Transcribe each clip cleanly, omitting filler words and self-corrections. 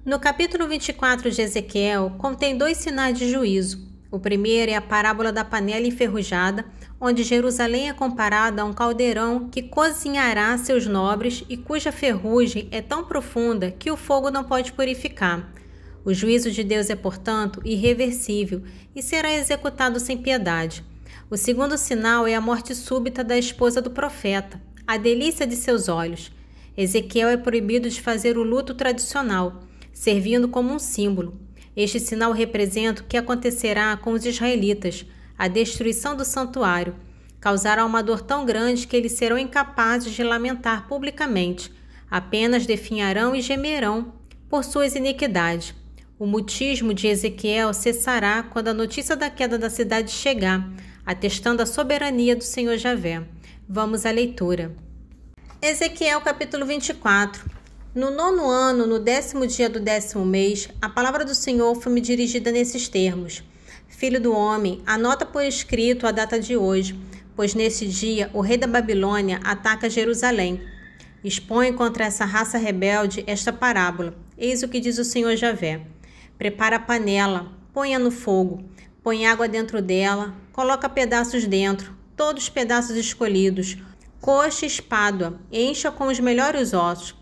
No capítulo 24 de Ezequiel, contém 2 sinais de juízo. O primeiro é a parábola da panela enferrujada, onde Jerusalém é comparada a um caldeirão que cozinhará seus nobres e cuja ferrugem é tão profunda que o fogo não pode purificar. O juízo de Deus é, portanto, irreversível e será executado sem piedade. O segundo sinal é a morte súbita da esposa do profeta, a delícia de seus olhos. Ezequiel é proibido de fazer o luto tradicional, servindo como um símbolo. Este sinal representa o que acontecerá com os israelitas, a destruição do santuário. Causará uma dor tão grande que eles serão incapazes de lamentar publicamente, apenas definharão e gemerão por suas iniquidades. O mutismo de Ezequiel cessará quando a notícia da queda da cidade chegar, atestando a soberania do Senhor Javé. Vamos à leitura. Ezequiel capítulo 24. No 9º ano, no 10º dia do 10º mês, a palavra do Senhor foi-me dirigida nesses termos: Filho do homem, anota por escrito a data de hoje, pois nesse dia o rei da Babilônia ataca Jerusalém. Expõe contra essa raça rebelde esta parábola. Eis o que diz o Senhor Javé: Prepara a panela, põe-a no fogo, põe água dentro dela, coloca pedaços dentro, todos pedaços escolhidos, coxa e espádua, encha com os melhores ossos.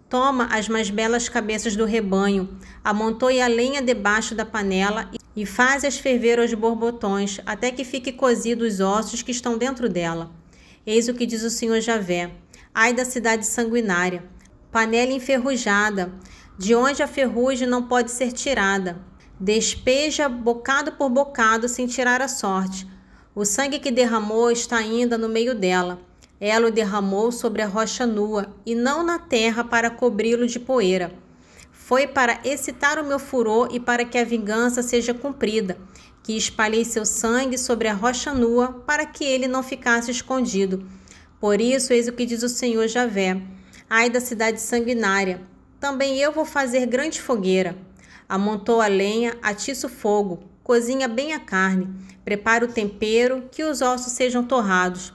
Toma as mais belas cabeças do rebanho, amontoe a lenha debaixo da panela e faz-as ferver aos borbotões, até que fique cozido os ossos que estão dentro dela. Eis o que diz o Senhor Javé: Ai da cidade sanguinária, panela enferrujada, de onde a ferrugem não pode ser tirada. Despeja bocado por bocado sem tirar a sorte. O sangue que derramou está ainda no meio dela. Ela o derramou sobre a rocha nua, e não na terra para cobri-lo de poeira. Foi para excitar o meu furor e para que a vingança seja cumprida, que espalhei seu sangue sobre a rocha nua, para que ele não ficasse escondido. Por isso, eis o que diz o Senhor Javé: Ai da cidade sanguinária, também eu vou fazer grande fogueira. Amontou a lenha, atiça o fogo, cozinha bem a carne, prepara o tempero, que os ossos sejam torrados.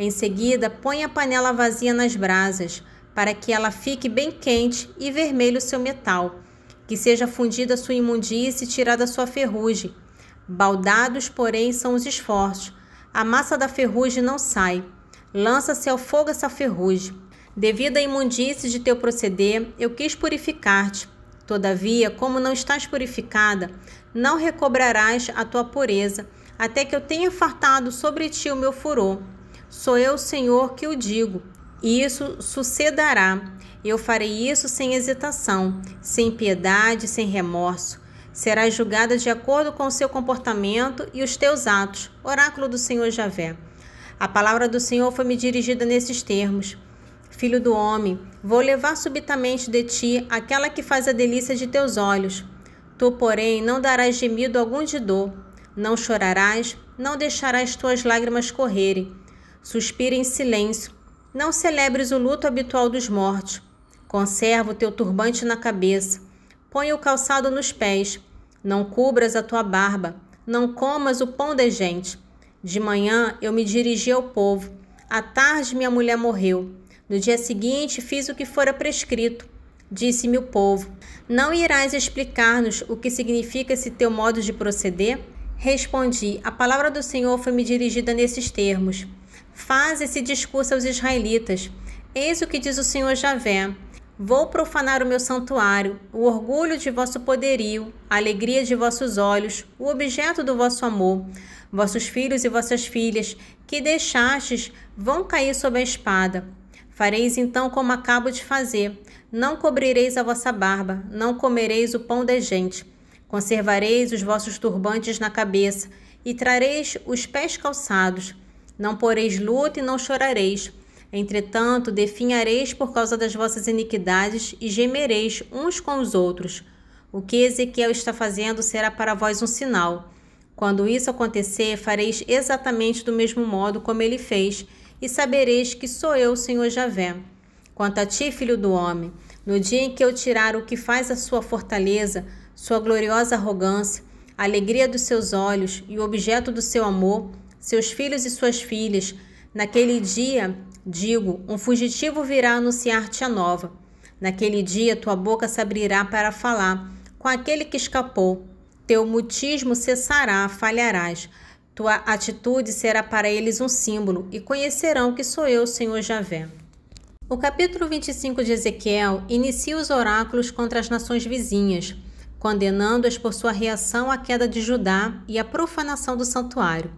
Em seguida, põe a panela vazia nas brasas, para que ela fique bem quente e vermelho o seu metal, que seja fundida sua imundície e tirada sua ferrugem. Baldados, porém, são os esforços. A massa da ferrugem não sai. Lança-se ao fogo essa ferrugem. Devido à imundície de teu proceder, eu quis purificar-te. Todavia, como não estás purificada, não recobrarás a tua pureza, até que eu tenha fartado sobre ti o meu furor. Sou eu, Senhor, que o digo, e isso sucederá. Eu farei isso sem hesitação, sem piedade, sem remorso. Serás julgada de acordo com o seu comportamento e os teus atos. Oráculo do Senhor Javé. A palavra do Senhor foi-me dirigida nesses termos: Filho do homem, vou levar subitamente de ti aquela que faz a delícia de teus olhos. Tu, porém, não darás gemido algum de dor, não chorarás, não deixarás tuas lágrimas correrem. Suspira em silêncio, não celebres o luto habitual dos mortos. Conserva o teu turbante na cabeça, põe o calçado nos pés, não cubras a tua barba, não comas o pão da gente. De manhã eu me dirigi ao povo, à tarde minha mulher morreu. No dia seguinte fiz o que fora prescrito. Disse-me o povo: Não irás explicar-nos o que significa esse teu modo de proceder? Respondi: A palavra do Senhor foi-me dirigida nesses termos: Faz esse discurso aos israelitas. Eis o que diz o Senhor Javé: Vou profanar o meu santuário, o orgulho de vosso poderio, a alegria de vossos olhos, o objeto do vosso amor. Vossos filhos e vossas filhas, que deixastes, vão cair sob a espada. Fareis então como acabo de fazer. Não cobrireis a vossa barba, não comereis o pão da gente. Conservareis os vossos turbantes na cabeça, e trareis os pés calçados. Não poreis luto e não chorareis. Entretanto, definhareis por causa das vossas iniquidades e gemereis uns com os outros. O que Ezequiel está fazendo será para vós um sinal. Quando isso acontecer, fareis exatamente do mesmo modo como ele fez, e sabereis que sou eu, o Senhor Javé. Quanto a ti, filho do homem, no dia em que eu tirar o que faz a sua fortaleza, sua gloriosa arrogância, a alegria dos seus olhos e o objeto do seu amor, seus filhos e suas filhas, naquele dia, digo, um fugitivo virá anunciar-te a nova. Naquele dia tua boca se abrirá para falar com aquele que escapou. Teu mutismo cessará, falharás. Tua atitude será para eles um símbolo e conhecerão que sou eu, Senhor Javé. O capítulo 25 de Ezequiel inicia os oráculos contra as nações vizinhas, condenando-as por sua reação à queda de Judá e à profanação do santuário.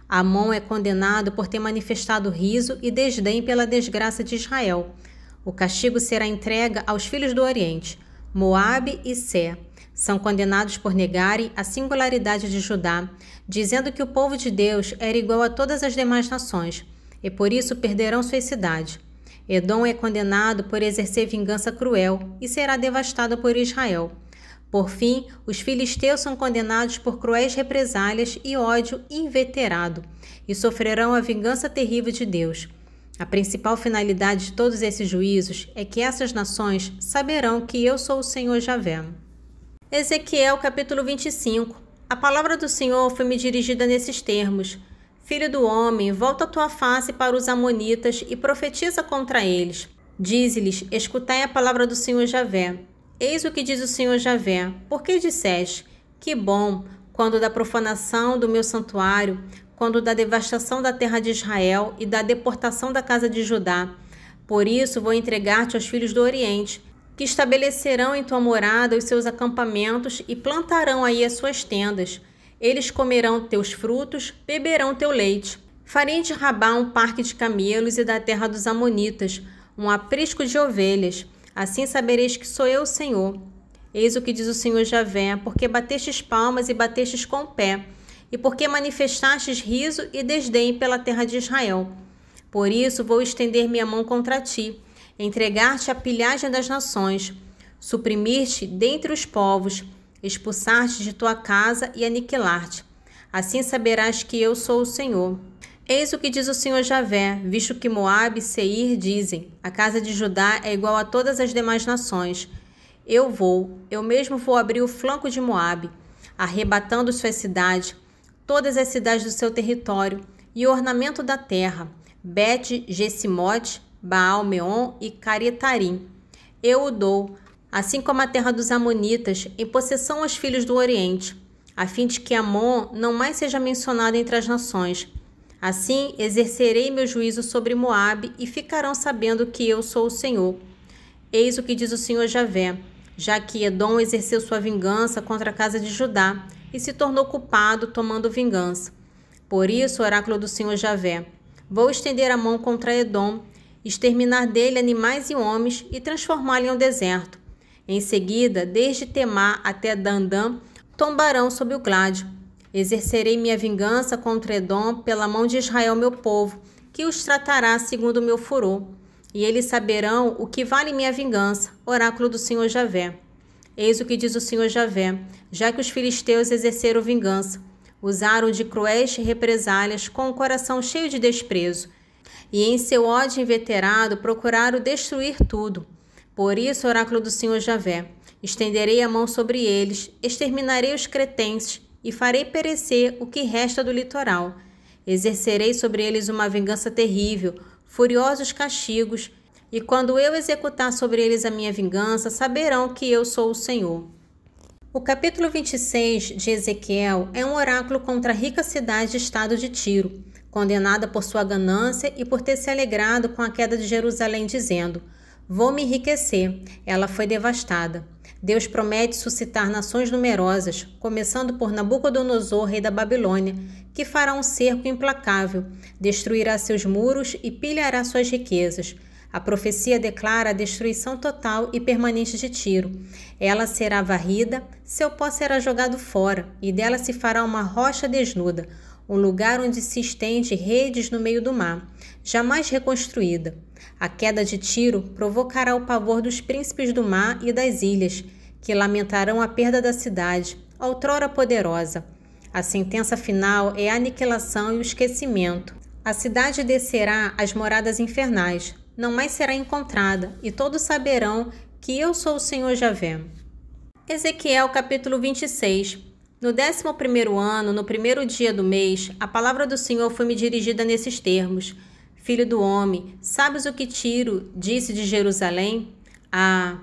Amon é condenado por ter manifestado riso e desdém pela desgraça de Israel. O castigo será entregue aos filhos do Oriente. Moabe e Sé são condenados por negarem a singularidade de Judá, dizendo que o povo de Deus era igual a todas as demais nações, e por isso perderão sua cidade. Edom é condenado por exercer vingança cruel e será devastado por Israel. Por fim, os filisteus são condenados por cruéis represálias e ódio inveterado, e sofrerão a vingança terrível de Deus. A principal finalidade de todos esses juízos é que essas nações saberão que eu sou o Senhor Javé. Ezequiel capítulo 25. A palavra do Senhor foi-me dirigida nesses termos: Filho do homem, volta a tua face para os amonitas e profetiza contra eles. Dize-lhes: escutai a palavra do Senhor Javé. Eis o que diz o Senhor Javé: por que disseste, que bom, quando da profanação do meu santuário, quando da devastação da terra de Israel e da deportação da casa de Judá. Por isso vou entregar-te aos filhos do Oriente, que estabelecerão em tua morada os seus acampamentos e plantarão aí as suas tendas. Eles comerão teus frutos, beberão teu leite. Farei de Rabá um parque de camelos e da terra dos amonitas, um aprisco de ovelhas. Assim sabereis que sou eu o Senhor. Eis o que diz o Senhor Javé: porque batestes palmas e batestes com o pé, e porque manifestastes riso e desdém pela terra de Israel. Por isso vou estender minha mão contra ti, entregar-te à pilhagem das nações, suprimir-te dentre os povos, expulsar-te de tua casa e aniquilar-te. Assim saberás que eu sou o Senhor. Eis o que diz o Senhor Javé: visto que Moabe e Seir dizem, a casa de Judá é igual a todas as demais nações. Eu mesmo vou abrir o flanco de Moabe, arrebatando sua cidade, todas as cidades do seu território, e o ornamento da terra, Bet-Gesimote, Baal-Meon e Carietarim. Eu o dou, assim como a terra dos amonitas, em possessão aos filhos do Oriente, a fim de que Amon não mais seja mencionado entre as nações. Assim exercerei meu juízo sobre Moabe e ficarão sabendo que eu sou o Senhor. Eis o que diz o Senhor Javé: já que Edom exerceu sua vingança contra a casa de Judá e se tornou culpado tomando vingança. Por isso, oráculo do Senhor Javé: vou estender a mão contra Edom, exterminar dele animais e homens e transformá-lo em um deserto. Em seguida, desde Temá até Dandã, tombarão sob o gládio. Exercerei minha vingança contra Edom pela mão de Israel, meu povo, que os tratará segundo o meu furor. E eles saberão o que vale minha vingança, oráculo do Senhor Javé. Eis o que diz o Senhor Javé: já que os filisteus exerceram vingança, usaram de cruéis represálias com o coração cheio de desprezo, e em seu ódio inveterado procuraram destruir tudo. Por isso, oráculo do Senhor Javé: estenderei a mão sobre eles, exterminarei os cretenses, e farei perecer o que resta do litoral. Exercerei sobre eles uma vingança terrível, furiosos castigos, e quando eu executar sobre eles a minha vingança, saberão que eu sou o Senhor. O capítulo 26 de Ezequiel é um oráculo contra a rica cidade de estado de Tiro, condenada por sua ganância e por ter se alegrado com a queda de Jerusalém, dizendo: vou me enriquecer, ela foi devastada. Deus promete suscitar nações numerosas, começando por Nabucodonosor, rei da Babilônia, que fará um cerco implacável, destruirá seus muros e pilhará suas riquezas. A profecia declara a destruição total e permanente de Tiro. Ela será varrida, seu pó será jogado fora, e dela se fará uma rocha desnuda, um lugar onde se estende redes no meio do mar, jamais reconstruída. A queda de Tiro provocará o pavor dos príncipes do mar e das ilhas, que lamentarão a perda da cidade, outrora poderosa. A sentença final é a aniquilação e o esquecimento. A cidade descerá às moradas infernais, não mais será encontrada, e todos saberão que eu sou o Senhor Javé. Ezequiel capítulo 26. No 11º ano, no primeiro dia do mês, a palavra do Senhor foi-me dirigida nesses termos: Filho do homem, sabes o que Tiro disse de Jerusalém? Ah,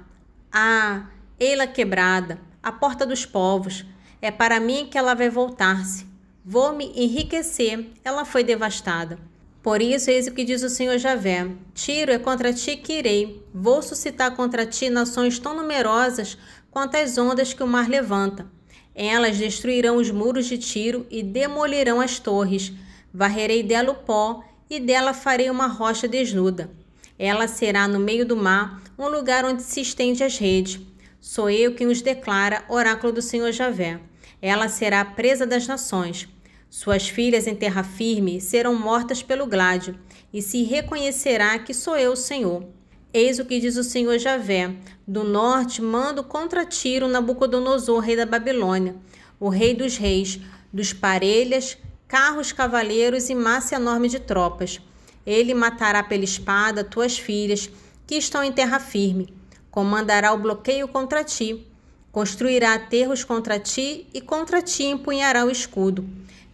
ah, ei-la quebrada, a porta dos povos. É para mim que ela vai voltar-se. Vou me enriquecer, ela foi devastada. Por isso, eis o que diz o Senhor Javé: Tiro, é contra ti que irei. Vou suscitar contra ti nações tão numerosas quanto as ondas que o mar levanta. Elas destruirão os muros de Tiro e demolirão as torres. Varrerei dela o pó e dela farei uma rocha desnuda. Ela será no meio do mar, um lugar onde se estende as redes. Sou eu quem os declara, oráculo do Senhor Javé. Ela será a presa das nações. Suas filhas em terra firme serão mortas pelo gládio, e se reconhecerá que sou eu o Senhor. Eis o que diz o Senhor Javé: do norte mando contra Tiro Nabucodonosor, rei da Babilônia, o rei dos reis, dos parelhas, carros cavaleiros e massa enorme de tropas. Ele matará pela espada tuas filhas, que estão em terra firme. Comandará o bloqueio contra ti. Construirá aterros contra ti e contra ti empunhará o escudo.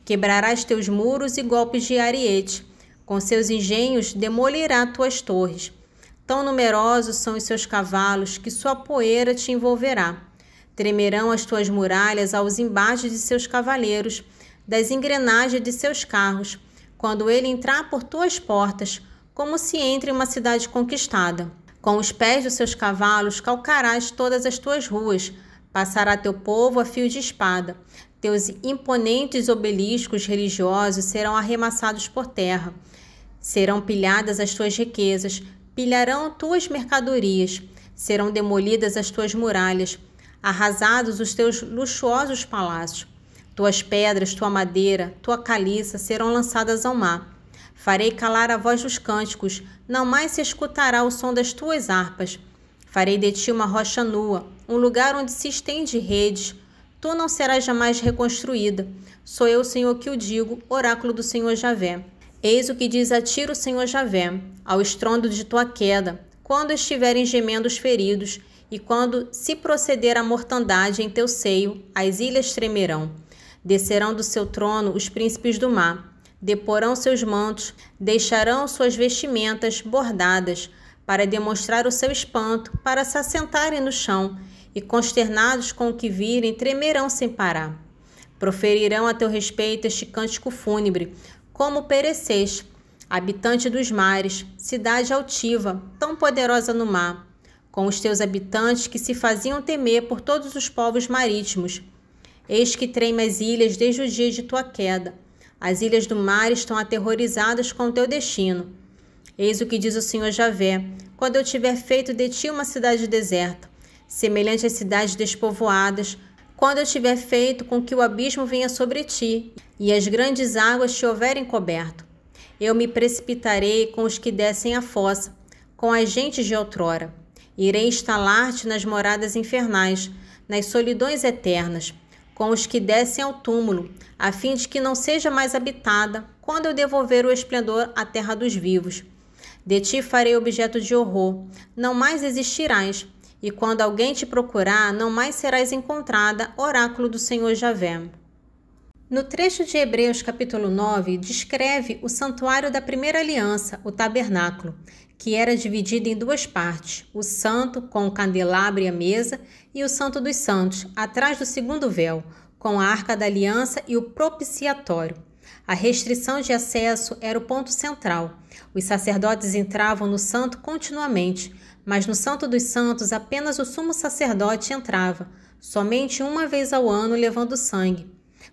Quebrarás teus muros e golpes de ariete. Com seus engenhos demolirá tuas torres. Tão numerosos são os seus cavalos que sua poeira te envolverá. Tremerão as tuas muralhas aos embates de seus cavaleiros, das engrenagens de seus carros, quando ele entrar por tuas portas, como se entre em uma cidade conquistada. Com os pés dos seus cavalos calcarás todas as tuas ruas, passará teu povo a fio de espada. Teus imponentes obeliscos religiosos serão arremessados por terra. Serão pilhadas as tuas riquezas, pilharão tuas mercadorias, serão demolidas as tuas muralhas, arrasados os teus luxuosos palácios. Tuas pedras, tua madeira, tua caliça serão lançadas ao mar. Farei calar a voz dos cânticos, não mais se escutará o som das tuas harpas. Farei de ti uma rocha nua, um lugar onde se estende redes. Tu não serás jamais reconstruída. Sou eu o Senhor que o digo, oráculo do Senhor Javé. Eis o que diz a ti o Senhor Javé, ao estrondo de tua queda, quando estiverem gemendo os feridos, e quando se proceder a mortandade em teu seio, as ilhas tremerão. Descerão do seu trono os príncipes do mar, deporão seus mantos, deixarão suas vestimentas bordadas, para demonstrar o seu espanto, para se assentarem no chão, e consternados com o que virem, tremerão sem parar. Proferirão a teu respeito este cântico fúnebre, como pereceste, habitante dos mares, cidade altiva, tão poderosa no mar, com os teus habitantes que se faziam temer por todos os povos marítimos. Eis que treme as ilhas desde o dia de tua queda. As ilhas do mar estão aterrorizadas com o teu destino. Eis o que diz o Senhor Javé: quando eu tiver feito de ti uma cidade deserta, semelhante às cidades despovoadas, quando eu tiver feito com que o abismo venha sobre ti e as grandes águas te houverem coberto, eu me precipitarei com os que descem a fossa, com as gentes de outrora. Irei instalar-te nas moradas infernais, nas solidões eternas, com os que descem ao túmulo, a fim de que não seja mais habitada, quando eu devolver o esplendor à terra dos vivos. De ti farei objeto de horror, não mais existirás, e quando alguém te procurar, não mais serás encontrada, oráculo do Senhor Javé. No trecho de Hebreus capítulo 9, descreve o santuário da primeira aliança, o tabernáculo, que era dividido em duas partes, o santo com o candelabro e a mesa, e o santo dos santos, atrás do segundo véu, com a arca da aliança e o propiciatório. A restrição de acesso era o ponto central. Os sacerdotes entravam no santo continuamente, mas no Santo dos Santos apenas o sumo sacerdote entrava, somente uma vez ao ano levando sangue.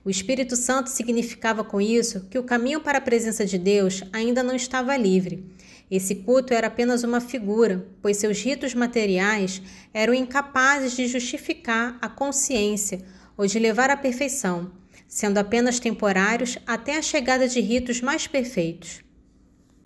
O Espírito Santo significava com isso que o caminho para a presença de Deus ainda não estava livre. Esse culto era apenas uma figura, pois seus ritos materiais eram incapazes de justificar a consciência ou de levar à perfeição, sendo apenas temporários até a chegada de ritos mais perfeitos.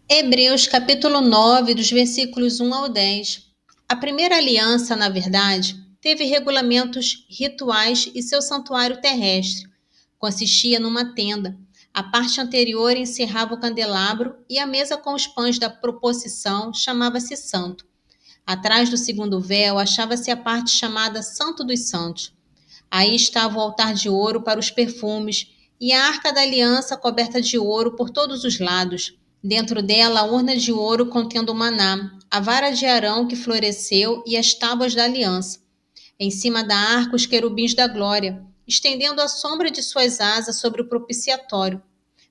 Hebreus capítulo 9, dos versículos 1 ao 10. A primeira aliança, na verdade, teve regulamentos rituais e seu santuário terrestre. Consistia numa tenda. A parte anterior encerrava o candelabro e a mesa com os pães da proposição chamava-se santo. Atrás do segundo véu achava-se a parte chamada Santo dos Santos. Aí estava o altar de ouro para os perfumes e a arca da aliança coberta de ouro por todos os lados. Dentro dela, a urna de ouro contendo o maná, a vara de Arão que floresceu e as tábuas da aliança. Em cima da arca, os querubins da glória, estendendo a sombra de suas asas sobre o propiciatório.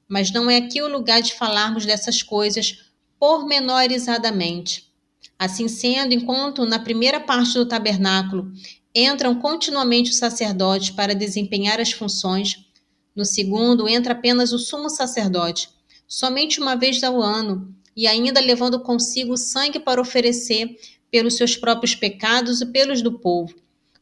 Mas não é aqui o lugar de falarmos dessas coisas pormenorizadamente. Assim sendo, enquanto na primeira parte do tabernáculo entram continuamente os sacerdotes para desempenhar as funções, no segundo entra apenas o sumo sacerdote, somente uma vez ao ano, e ainda levando consigo sangue para oferecer pelos seus próprios pecados e pelos do povo,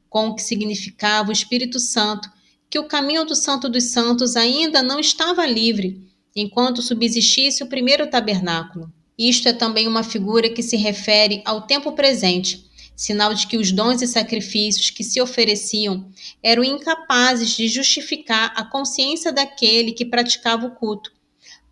com o que significava o Espírito Santo, que o caminho do Santo dos Santos ainda não estava livre, enquanto subsistisse o primeiro tabernáculo. Isto é também uma figura que se refere ao tempo presente, sinal de que os dons e sacrifícios que se ofereciam eram incapazes de justificar a consciência daquele que praticava o culto.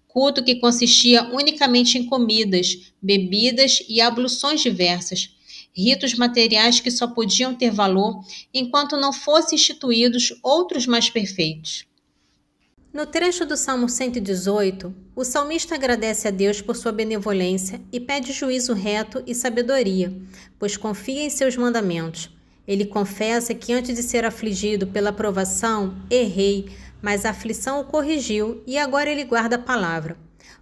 Culto que consistia unicamente em comidas, bebidas e abluções diversas, ritos materiais que só podiam ter valor enquanto não fossem instituídos outros mais perfeitos. No trecho do Salmo 118, o salmista agradece a Deus por sua benevolência e pede juízo reto e sabedoria, pois confia em seus mandamentos. Ele confessa que antes de ser afligido pela provação, errei, mas a aflição o corrigiu e agora ele guarda a palavra.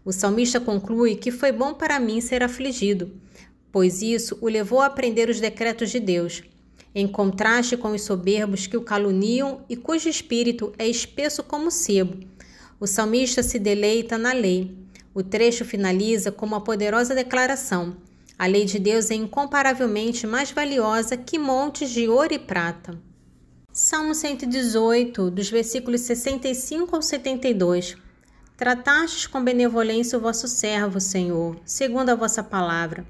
O salmista conclui que foi bom para mim ser afligido, pois isso o levou a aprender os decretos de Deus, em contraste com os soberbos que o caluniam e cujo espírito é espesso como sebo. O salmista se deleita na lei. O trecho finaliza com uma poderosa declaração: a lei de Deus é incomparavelmente mais valiosa que montes de ouro e prata. Salmo 118, dos versículos 65 ao 72. Tratastes com benevolência o vosso servo, Senhor, segundo a vossa palavra.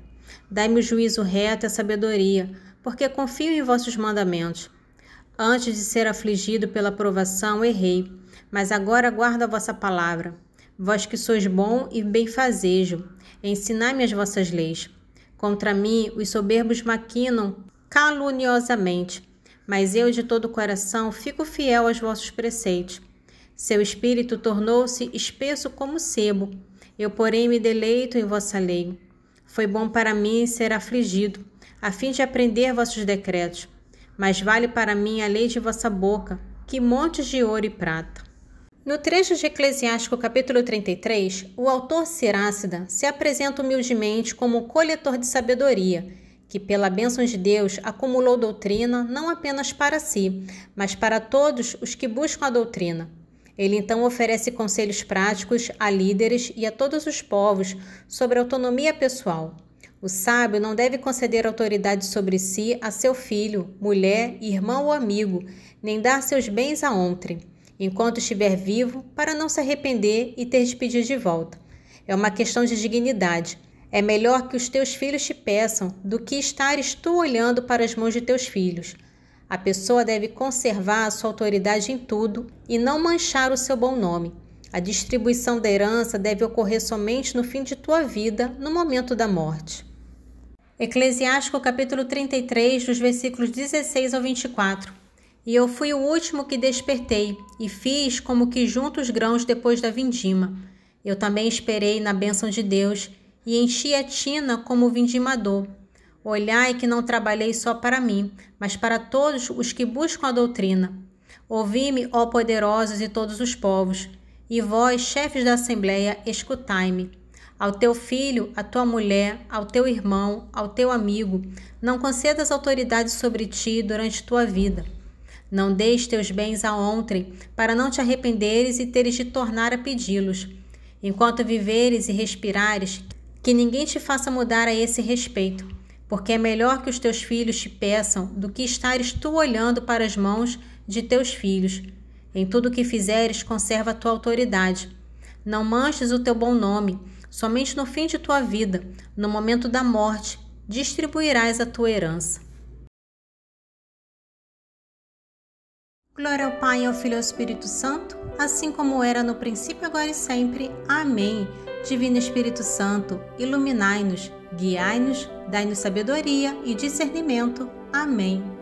Dai-me o juízo reto e a sabedoria, porque confio em vossos mandamentos. Antes de ser afligido pela provação, errei, mas agora guardo a vossa palavra. Vós que sois bom e benfazejo, ensinai-me as vossas leis. Contra mim os soberbos maquinam caluniosamente, mas eu de todo o coração fico fiel aos vossos preceitos. Seu espírito tornou-se espesso como sebo, eu porém me deleito em vossa lei. Foi bom para mim ser afligido, a fim de aprender vossos decretos. Mas vale para mim a lei de vossa boca, que montes de ouro e prata. No trecho de Eclesiástico capítulo 33, o autor Sirácida se apresenta humildemente como coletor de sabedoria, que pela bênção de Deus acumulou doutrina não apenas para si, mas para todos os que buscam a doutrina. Ele então oferece conselhos práticos a líderes e a todos os povos sobre autonomia pessoal. O sábio não deve conceder autoridade sobre si a seu filho, mulher, irmão ou amigo, nem dar seus bens a outrem, enquanto estiver vivo, para não se arrepender e ter de pedir de volta. É uma questão de dignidade. É melhor que os teus filhos te peçam do que estares tu olhando para as mãos de teus filhos. A pessoa deve conservar a sua autoridade em tudo e não manchar o seu bom nome. A distribuição da herança deve ocorrer somente no fim de tua vida, no momento da morte. Eclesiástico capítulo 33, dos versículos 16 ao 24. E eu fui o último que despertei, e fiz como que junto os grãos depois da vindima. Eu também esperei na bênção de Deus, e enchi a tina como o vindimador. Olhai que não trabalhei só para mim, mas para todos os que buscam a doutrina. Ouvi-me, ó poderosos e todos os povos, e vós, chefes da assembleia, escutai-me. Ao teu filho, à tua mulher, ao teu irmão, ao teu amigo, não concedas autoridade sobre ti durante tua vida. Não deis teus bens a outrem, para não te arrependeres e teres de tornar a pedi-los. Enquanto viveres e respirares, que ninguém te faça mudar a esse respeito, porque é melhor que os teus filhos te peçam do que estares tu olhando para as mãos de teus filhos. Em tudo o que fizeres, conserva a tua autoridade. Não manches o teu bom nome, somente no fim de tua vida, no momento da morte, distribuirás a tua herança. Glória ao Pai, ao Filho e ao Espírito Santo, assim como era no princípio, agora e sempre. Amém. Divino Espírito Santo, iluminai-nos, guiai-nos, dai-nos sabedoria e discernimento. Amém.